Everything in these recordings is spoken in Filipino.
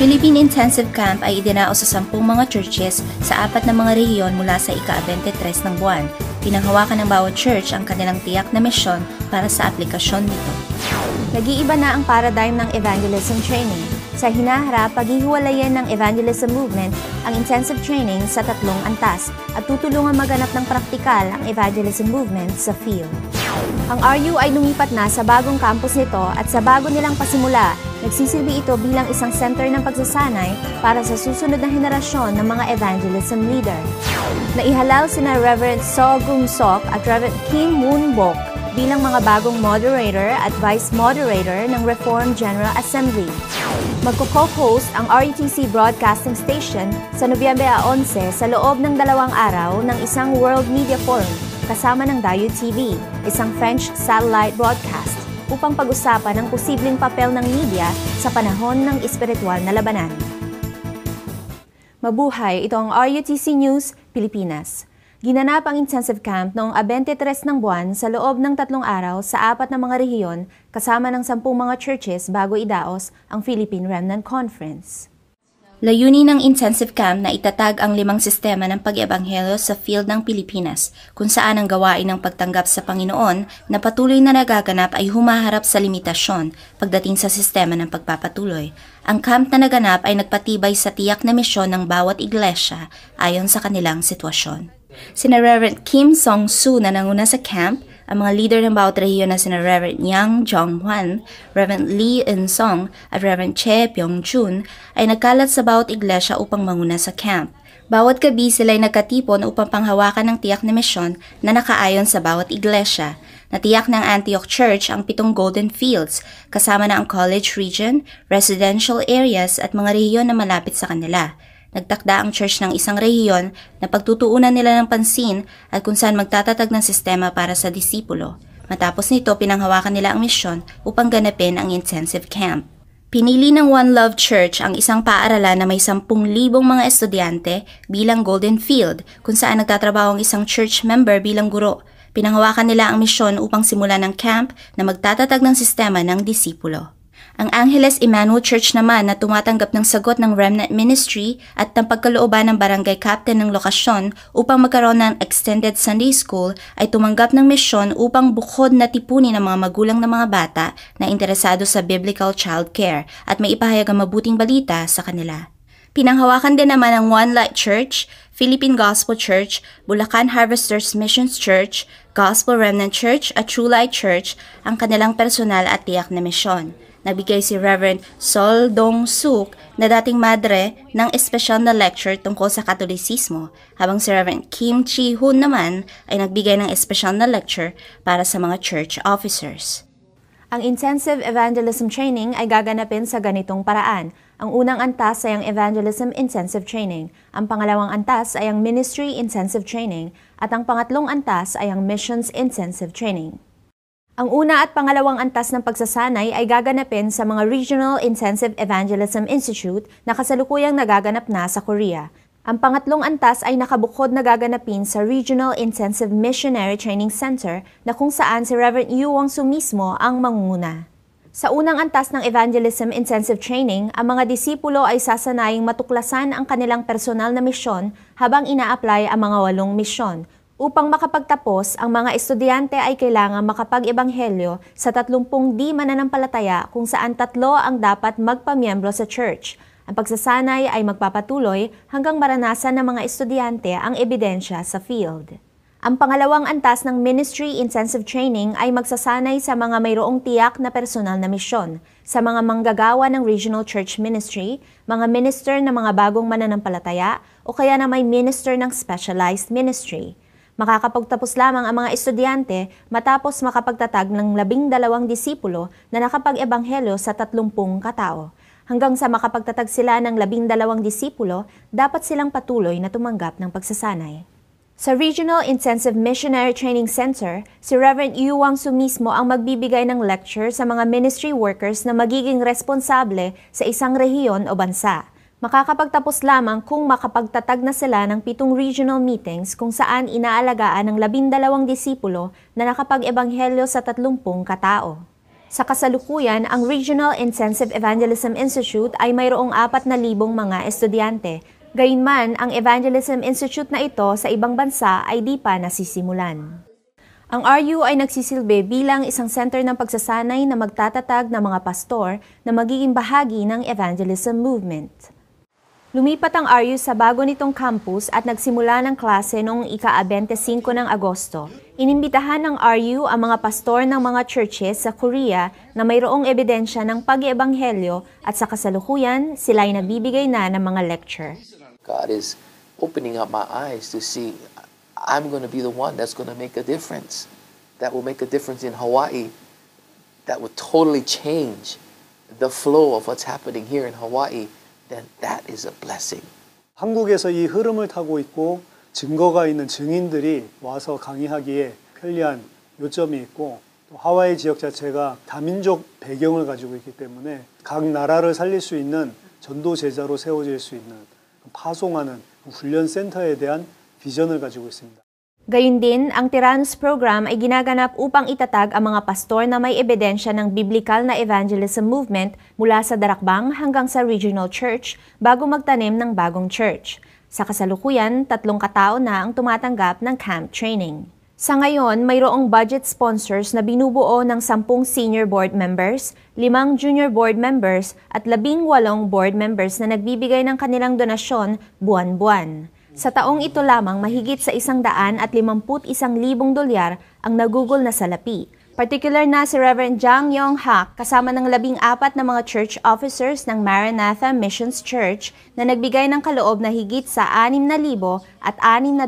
Philippine Intensive Camp ay idinaos sa 10 mga churches sa 4 na mga rehiyon mula sa ika-23 ng buwan. Pinanghawakan ng bawat church ang kanilang tiyak na misyon para sa aplikasyon nito. Nag-iiba na ang paradigm ng evangelism training. Sa hinaharap, paghihiwalayan ng evangelism movement ang intensive training sa 3 antas at tutulungan maganap ng praktikal ang evangelism movement sa field. Ang RU ay lumipat na sa bagong campus nito at sa bago nilang pasimula, nagsisilbi ito bilang isang center ng pagsasanay para sa susunod na henerasyon ng mga evangelism leader. Naihalal sina Reverend So Gung Sok at Reverend Kim Moon Bok bilang mga bagong moderator at vice moderator ng Reformed General Assembly. Magko-co-host ang RUTC Broadcasting Station sa Nobyembre 11 sa loob ng 2 araw ng isang World Media Forum kasama ng Dayu TV, isang French satellite broadcast, upang pag-usapan ang posibleng papel ng media sa panahon ng espiritual na labanan. Mabuhay, ito ang RUTC News, Pilipinas. Ginanap ang intensive camp noong 23 ng buwan sa loob ng 3 araw sa 4 na mga rehiyon kasama ng 10 mga churches bago idaos ang Philippine Remnant Conference. Layunin ng intensive camp na itatag ang 5 sistema ng pag-ebanghelyo sa field ng Pilipinas, kung saan ang gawain ng pagtanggap sa Panginoon na patuloy na nagaganap ay humaharap sa limitasyon pagdating sa sistema ng pagpapatuloy. Ang camp na naganap ay nagpatibay sa tiyak na misyon ng bawat iglesia ayon sa kanilang sitwasyon. Sina Reverend Kim Song-Soo na nanguna sa camp, ang mga leader ng bawat rehiyon na sina Reverend Yang Jong-hwan, Reverend Lee In-song at Reverend Che Byung-chun ay nagkalat sa bawat iglesia upang manguna sa camp. Bawat gabi sila ay nagkatipon upang panghawakan ng tiyak na misyon na nakaayon sa bawat iglesia. Natiyak ng Antioch Church ang 7 golden fields, kasama na ang college region, residential areas at mga rehiyon na malapit sa kanila. Nagtakda ang church ng isang rehiyon na pagtutuunan nila ng pansin at kung saan magtatatag ng sistema para sa disipulo. Matapos nito, pinanghawakan nila ang misyon upang ganapin ang intensive camp. Pinili ng One Love Church ang isang paaralan na may 10,000 mga estudyante bilang golden field kung saan nagtatrabaho ang isang church member bilang guro. Pinanghawakan nila ang misyon upang simulan ng camp na magtatatag ng sistema ng disipulo. Ang Angeles Emmanuel Church naman na tumatanggap ng sagot ng Remnant Ministry at ng pagkalooban ng barangay captain ng lokasyon upang magkaroon ng extended Sunday School ay tumanggap ng misyon upang bukod na tipunin ang mga magulang ng mga bata na interesado sa biblical child care at may ipahayag ang mabuting balita sa kanila. Pinanghawakan din naman ng One Light Church, Philippine Gospel Church, Bulacan Harvesters Missions Church, Gospel Remnant Church at True Light Church ang kanilang personal at tiyak na misyon. Nagbigay si Reverend Sol Dong-suk na dating madre ng espesyal na lecture tungkol sa Katolisismo, habang si Reverend Kim Chi-hoon naman ay nagbigay ng espesyal na lecture para sa mga church officers. Ang intensive evangelism training ay gaganapin sa ganitong paraan. Ang unang antas ay ang evangelism intensive training, ang pangalawang antas ay ang ministry intensive training, at ang pangatlong antas ay ang missions intensive training. Ang una at pangalawang antas ng pagsasanay ay gaganapin sa mga Regional Intensive Evangelism Institute na kasalukuyang nagaganap na sa Korea. Ang pangatlong antas ay nakabukod na gaganapin sa Regional Intensive Missionary Training Center na kung saan si Reverend Yu Wang-soo mismo ang mangunguna. Sa unang antas ng Evangelism Intensive Training, ang mga disipulo ay sasanaying matuklasan ang kanilang personal na misyon habang ina-apply ang mga 8 misyon. Upang makapagtapos, ang mga estudyante ay kailangan makapag-ebanghelyo sa 30 di mananampalataya kung saan 3 ang dapat magpamiyembro sa church. Ang pagsasanay ay magpapatuloy hanggang maranasan ng mga estudyante ang ebidensya sa field. Ang pangalawang antas ng Ministry Intensive Training ay magsasanay sa mga mayroong tiyak na personal na misyon, sa mga manggagawa ng Regional Church Ministry, mga minister ng mga bagong mananampalataya, o kaya na may minister ng Specialized Ministry. Makakapagtapos lamang ang mga estudyante matapos makapagtatag ng 12 disipulo na nakapag-ebanghelyo sa 30 katao. Hanggang sa makapagtatag sila ng 12 disipulo, dapat silang patuloy na tumanggap ng pagsasanay. Sa Regional Intensive Missionary Training Center, si Reverend Yu Wang-soo mismo ang magbibigay ng lecture sa mga ministry workers na magiging responsable sa isang rehiyon o bansa. Makakapagtapos lamang kung makapagtatag na sila ng 7 regional meetings kung saan inaalagaan ng 12 disipulo na nakapag-ebanghelyo sa 30 katao. Sa kasalukuyan, ang Regional Intensive Evangelism Institute ay mayroong 4,000 mga estudyante. Gayunman, ang Evangelism Institute na ito sa ibang bansa ay di pa nasisimulan. Ang RU ay nagsisilbi bilang isang center ng pagsasanay na magtatatag ng mga pastor na magiging bahagi ng evangelism movement. Lumipat ang RU sa bago nitong campus at nagsimula ng klase noong ika-25 ng Agosto. Inimbitahan ng RU ang mga pastor ng mga churches sa Korea na mayroong ebidensya ng pag-iebanghelyo at sa kasalukuyan sila ay nabibigay na ng mga lecture. God is opening up my eyes to see I'm going to be the one that's going to make a difference. That will make a difference in Hawaii. That will totally change the flow of what's happening here in Hawaii. Then that is a blessing. 한국에서 이 흐름을 타고 있고 증거가 있는 증인들이 와서 강의하기에 편리한 요점이 있고 또 하와이 지역 자체가 다민족 배경을 가지고 있기 때문에 각 나라를 살릴 수 있는 전도 제자로 세워질 수 있는 파송하는 훈련 센터에 대한 비전을 가지고 있습니다. Gayun din, ang Tyrannus Program ay ginaganap upang itatag ang mga pastor na may ebidensya ng biblical na evangelism movement mula sa Darakbang hanggang sa regional church bago magtanim ng bagong church. Sa kasalukuyan, 3 katao na ang tumatanggap ng camp training. Sa ngayon, mayroong budget sponsors na binubuo ng 10 senior board members, 5 junior board members at 18 board members na nagbibigay ng kanilang donasyon buwan-buwan. Sa taong ito lamang, mahigit sa $151,000 ang nagugol na salapi. Particular na si Reverend Jang Yong-hak kasama ng 14 na mga church officers ng Maranatha Missions Church na nagbigay ng kaloob na higit sa $6,000 at $600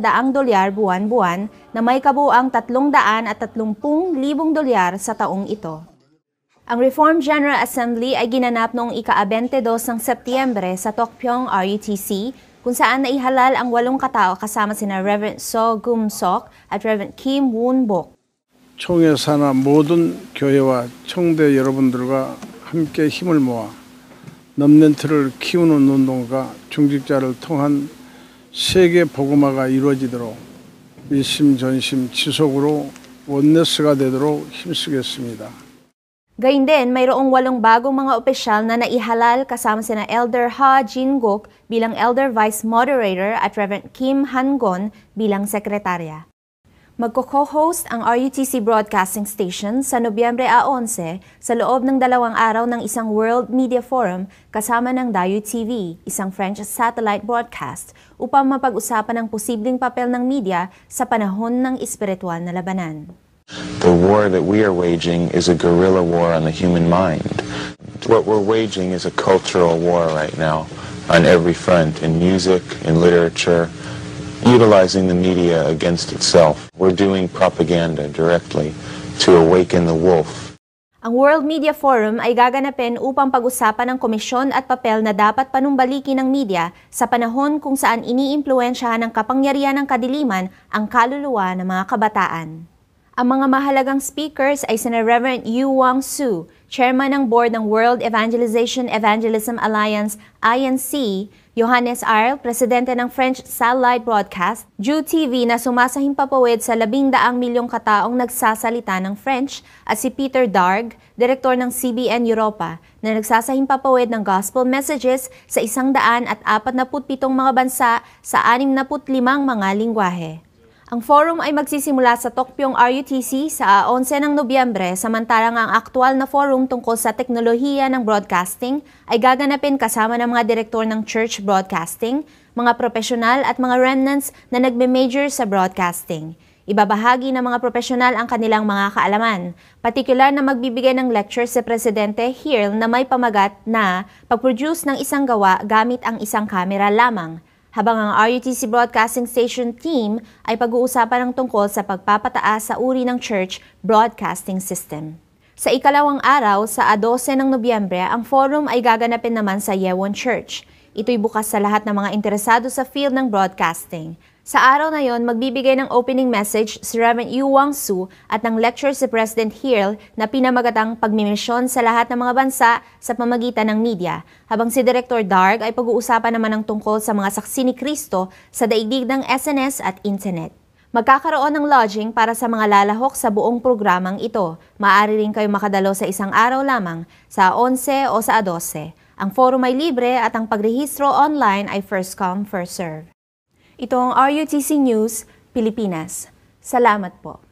buwan-buwan na may kabuang $330,000 sa taong ito. Ang Reformed General Assembly ay ginanap noong ika-22 ng Setyembre sa Tokpyong RUTC kung saan naihalal ang 8 katao kasama sina Reverend So Gum-sok at Reverend Kim Woon-bok. 총회 산하 모든 교회와 청대 여러분들과 함께 힘을 모아 렘넌트를 키우는 운동과 중직자를 통한 세계 복음화가 이루어지도록 일심전심 지속으로 원네스가 되도록 힘쓰겠습니다. Gayun din, mayroong 8 bagong mga opisyal na naihalal kasama sina Elder Ha Jin-guk bilang Elder Vice Moderator at Reverend Kim Han-gon bilang Sekretarya. Magko-co-host ang RUTC Broadcasting Station sa Nobyembre 11 sa loob ng 2 araw ng isang World Media Forum kasama ng Dayu TV, isang French satellite broadcast, upang mapag-usapan ang posibleng papel ng media sa panahon ng espiritual na labanan. The war that we are waging is a guerrilla war on the human mind. What we're waging is a cultural war right now on every front, in music, in literature, utilizing the media against itself. We're doing propaganda directly to awaken the wolf. Ang World Media Forum ay gaganapin upang pag-usapan ang komisyon at papel na dapat panumbalikin ng media sa panahon kung saan iniimpluwensyahan ng kapangyarihan ng kadiliman ang kaluluwa ng mga kabataan. Ang mga mahalagang speakers ay sina Reverend Yu Wang-soo, Chairman ng Board ng World Evangelism Alliance, INC, Johannes Arl, Presidente ng French Satellite Broadcast, Ju TV na sumasahimpapawid sa 100 milyong kataong nagsasalita ng French, at si Peter Darg, Direktor ng CBN Europa, na nagsasahimpapawid ng gospel messages sa 147 mga bansa sa 65 mga lingwahe. Ang forum ay magsisimula sa Tokpyong RUTC sa 11 ng Nobyembre, samantalang ang aktual na forum tungkol sa teknolohiya ng broadcasting ay gaganapin kasama ng mga direktor ng church broadcasting, mga profesional at mga remnants na nagme-major sa broadcasting. Ibabahagi ng mga profesional ang kanilang mga kaalaman. Partikular na magbibigay ng lecture si Presidente Hill na may pamagat na pag-produce ng isang gawa gamit ang isang kamera lamang. Habang ang RUTC Broadcasting Station team ay pag-uusapan ng tungkol sa pagpapataas sa uri ng church broadcasting system. Sa ikalawang araw, sa 12 ng Nobyembre, ang forum ay gaganapin naman sa Yewon Church. Ito'y bukas sa lahat ng mga interesado sa field ng broadcasting. Sa araw na yon, magbibigay ng opening message si Reverend Yu Wang-soo at ng lecture si President Hill na pinamagatang pagmimisyon sa lahat ng mga bansa sa pamagitan ng media, habang si Director Darg ay pag-uusapan naman ng tungkol sa mga saksi ni Kristo sa daigdig ng SNS at Internet. Magkakaroon ng lodging para sa mga lalahok sa buong programang ito. Maaari rin kayo makadalo sa isang araw lamang sa 11 o sa 12. Ang forum ay libre at ang pagrehistro online ay first come, first serve. Ito ang RUTC News, Pilipinas. Salamat po.